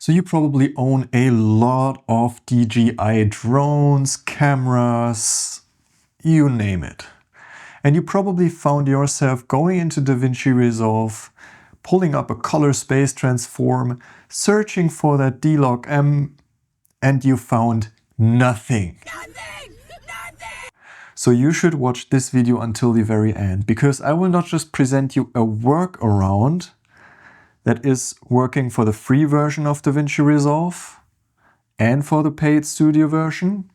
So you probably own a lot of DJI drones, cameras, you name it. And you probably found yourself going into DaVinci Resolve, pulling up a color space transform, searching for that D-Log M, and you found nothing. So you should watch this video until the very end, because I will not just present you a workaround that is working for the free version of DaVinci Resolve and for the paid studio version.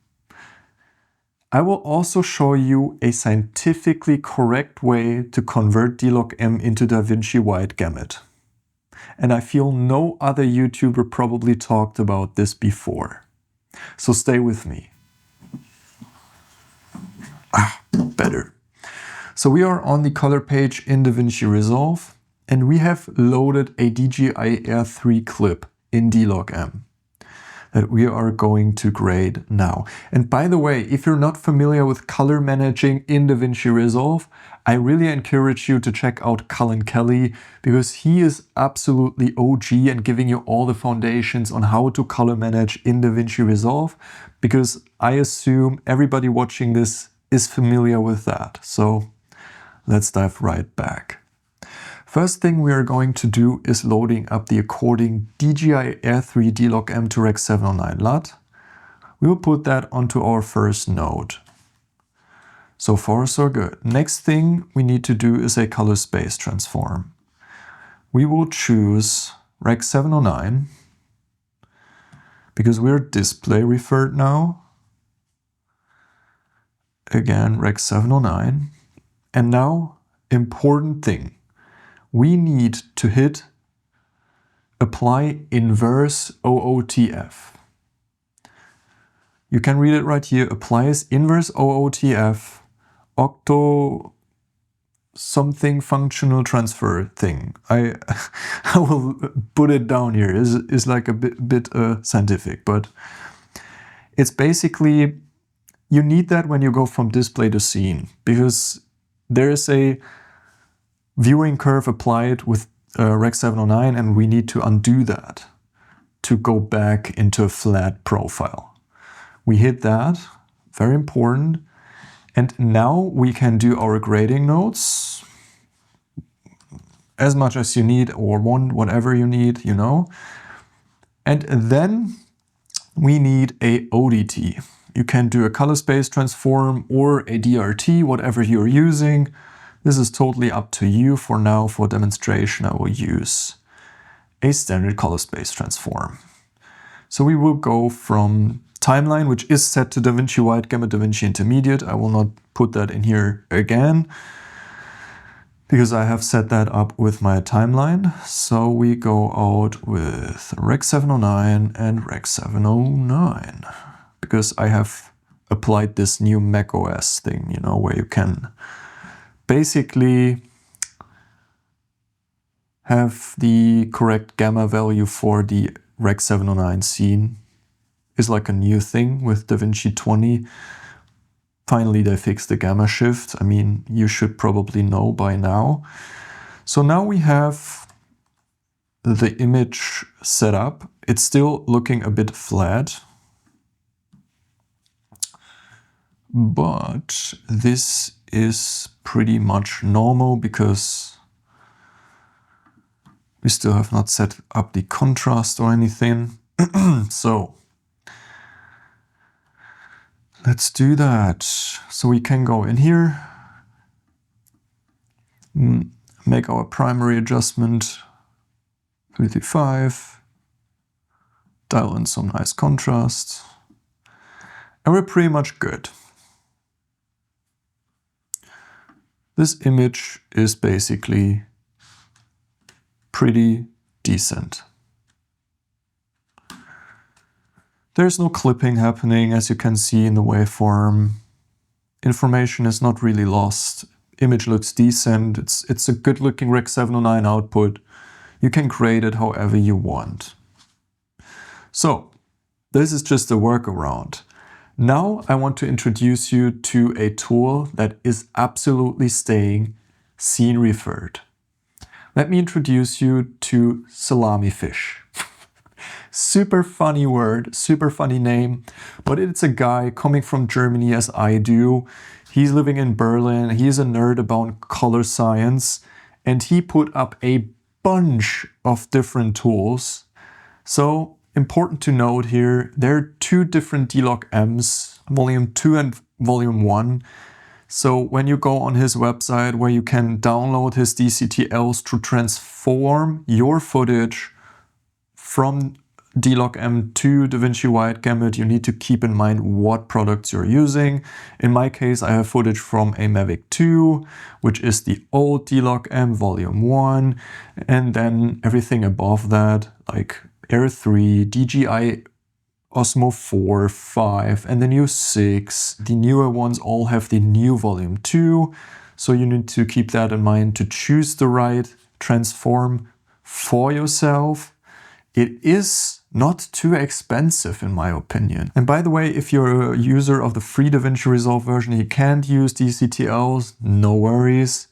I will also show you a scientifically correct way to convert D-Log M into DaVinci wide gamut. And I feel no other YouTuber probably talked about this before. So stay with me. Better. So we are on the color page in DaVinci Resolve, and we have loaded a DJI Air 3 clip in D-Log M that we are going to grade now. And by the way, if you're not familiar with color managing in DaVinci Resolve, I really encourage you to check out Colin Kelly, because he is absolutely OG and giving you all the foundations on how to color manage in DaVinci Resolve, because I assume everybody watching this is familiar with that. So let's dive right back. First thing we are going to do is loading up the according DJI Air 3 D-Log M to Rec. 709 LUT. We will put that onto our first node. So far so good. Next thing we need to do is a color space transform. We will choose Rec. 709 because we're display referred now. Again, Rec. 709. And now, important thing. We need to hit apply inverse OOTF. You can read it right here. Applies inverse OOTF octo something functional transfer thing. I will put it down here. Is like a bit scientific, but it's basically you need that when you go from display to scene, because there is a viewing curve applied with Rec. 709, and we need to undo that to go back into a flat profile. We hit that, very important. And now we can do our grading nodes as much as you need, or whatever you need, you know. And then we need a ODT. You can do a color space transform or a DRT, whatever you're using. This is totally up to you. For now, for demonstration, I will use a standard color space transform. So we will go from timeline, which is set to DaVinci wide gamut, DaVinci intermediate. I will not put that in here again, because I have set that up with my timeline. So we go out with Rec. 709 and Rec. 709, because I have applied this new macOS thing, you know, where you can basically have the correct gamma value for the Rec. 709 scene. Is like a new thing with DaVinci 20. Finally, they fixed the gamma shift. I mean, you should probably know by now. So now we have the image set up. It's still looking a bit flat, but this is pretty much normal because we still have not set up the contrast or anything. So let's do that. So we can go in here, make our primary adjustment 35, dial in some nice contrast, and we're pretty much good. This image is basically pretty decent. There's no clipping happening, as you can see in the waveform. Information is not really lost. Image looks decent. It's a good looking Rec. 709 output. You can grade it however you want. So this is just a workaround. Now I want to introduce you to a tool that is absolutely staying scene referred. Let me introduce you to Salamifish. Super funny word, super funny name, but it's a guy coming from Germany as I do. He's living in Berlin, he's a nerd about color science, and he put up a bunch of different tools. So important to note here, there are two different D-Log M's, volume 2 and volume 1. So when you go on his website where you can download his DCTLs to transform your footage from D-Log M to DaVinci Wide Gamut, you need to keep in mind what products you're using. In my case, I have footage from a Mavic 2, which is the old D-Log M volume 1, and then everything above that, like Air 3, DJI Osmo 4, 5, and the new 6. The newer ones all have the new volume 2, so you need to keep that in mind to choose the right transform for yourself. It is not too expensive in my opinion. And by the way, if you're a user of the free DaVinci Resolve version, you can't use DCTLs, no worries.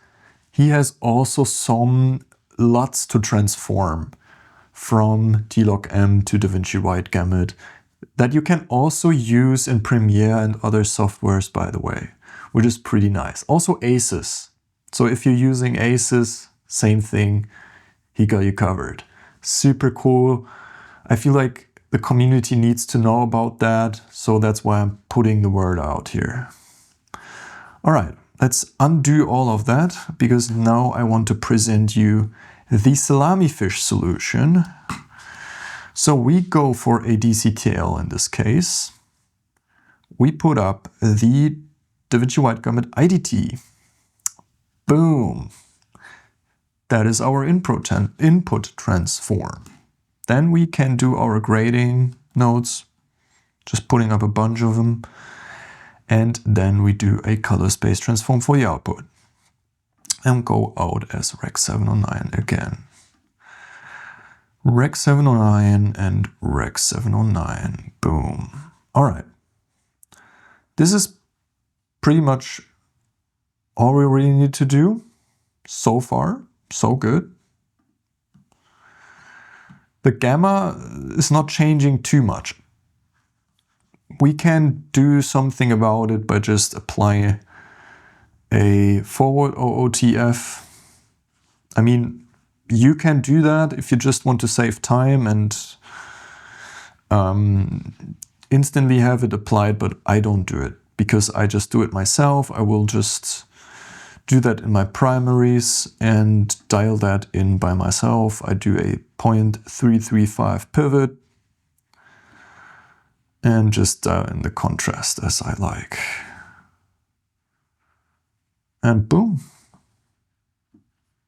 He has also some LUTs to transform from D-Log M to DaVinci Wide Gamut that you can also use in Premiere and other softwares, by the way, which is pretty nice. Also ACES. So if you're using ACES, same thing, he got you covered. Super cool. I feel like the community needs to know about that, so that's why I'm putting the word out here. All right, let's undo all of that, because now I want to present you the Salamifish solution. So we go for a DCTL in this case. We put up the DaVinci Wide Gamut IDT. Boom. That is our input transform. Then we can do our grading nodes, just putting up a bunch of them. And then we do a color space transform for the output. And go out as Rec 709 again. Rec 709 and Rec 709. Boom. All right. This is pretty much all we really need to do. So far, so good. The gamma is not changing too much. We can do something about it by just applying a forward OOTF. I mean, you can do that if you just want to save time and instantly have it applied, but I don't do it because I just do it myself. I will just do that in my primaries and dial that in by myself. I do a 0.335 pivot and just dial in the contrast as I like. And boom.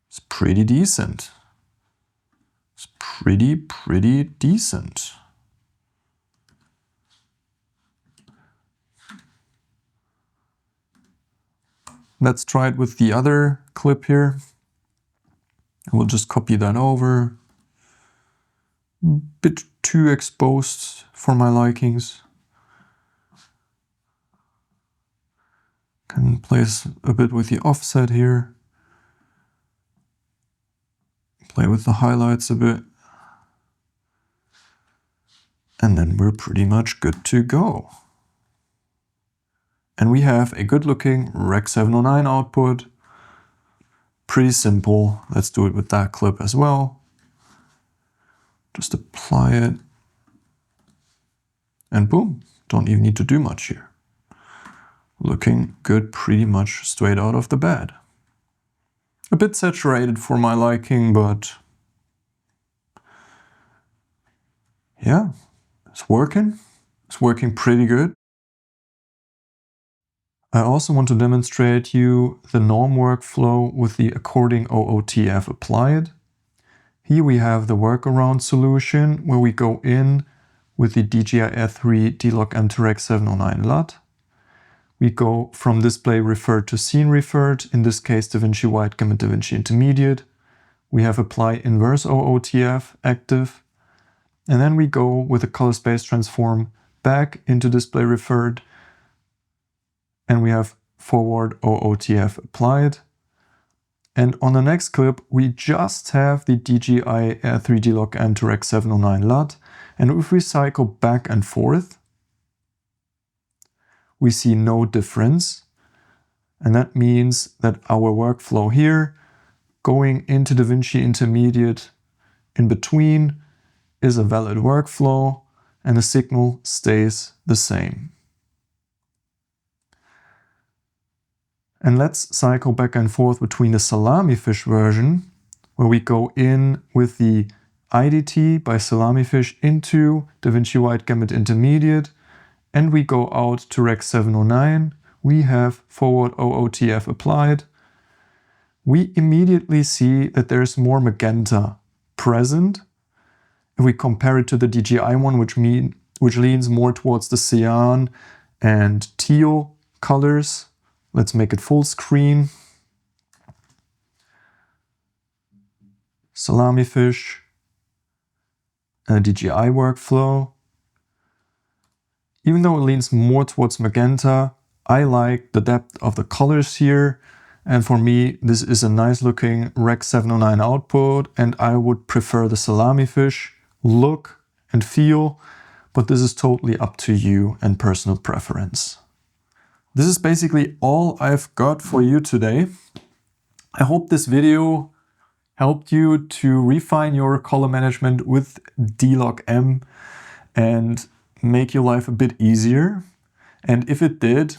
It's pretty decent. It's pretty decent. Let's try it with the other clip here. I will just copy that over. Bit too exposed for my likings. Can place a bit with the offset here. Play with the highlights a bit. And then we're pretty much good to go. And we have a good looking Rec 709 output. Pretty simple. Let's do it with that clip as well. Just apply it. And boom, don't even need to do much here. Looking good pretty much straight out of the bat. A bit saturated for my liking, but yeah, it's working. It's working pretty good. I also want to demonstrate you the norm workflow with the according OOTF applied. Here we have the workaround solution where we go in with the DJI D-Log M to Rec 709 LUT. We go from display referred to scene referred, in this case DaVinci Wide Gamut, DaVinci Intermediate. We have apply inverse OOTF active. And then we go with a color space transform back into display referred. And we have forward OOTF applied. And on the next clip, we just have the DJI D-Log M to Rec 709 LUT. And if we cycle back and forth, we see no difference. And that means that our workflow here, going into DaVinci Intermediate in between, is a valid workflow, and the signal stays the same. And let's cycle back and forth between the Salamifish version, where we go in with the IDT by Salamifish into DaVinci Wide Gamut Intermediate, and we go out to Rec 709. We have forward OOTF applied. We immediately see that there's more magenta present. If we compare it to the DJI one, which leans more towards the cyan and teal colors. Let's make it full screen. Salamifish, DJI Workflow. Even though it leans more towards magenta, I like the depth of the colors here. And for me, this is a nice looking Rec 709 output, and I would prefer the Salamifish look and feel, but this is totally up to you and personal preference. This is basically all I've got for you today. I hope this video helped you to refine your color management with D-Log M and make your life a bit easier. And if it did,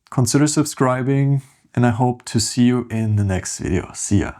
consider subscribing, and I hope to see you in the next video. See ya.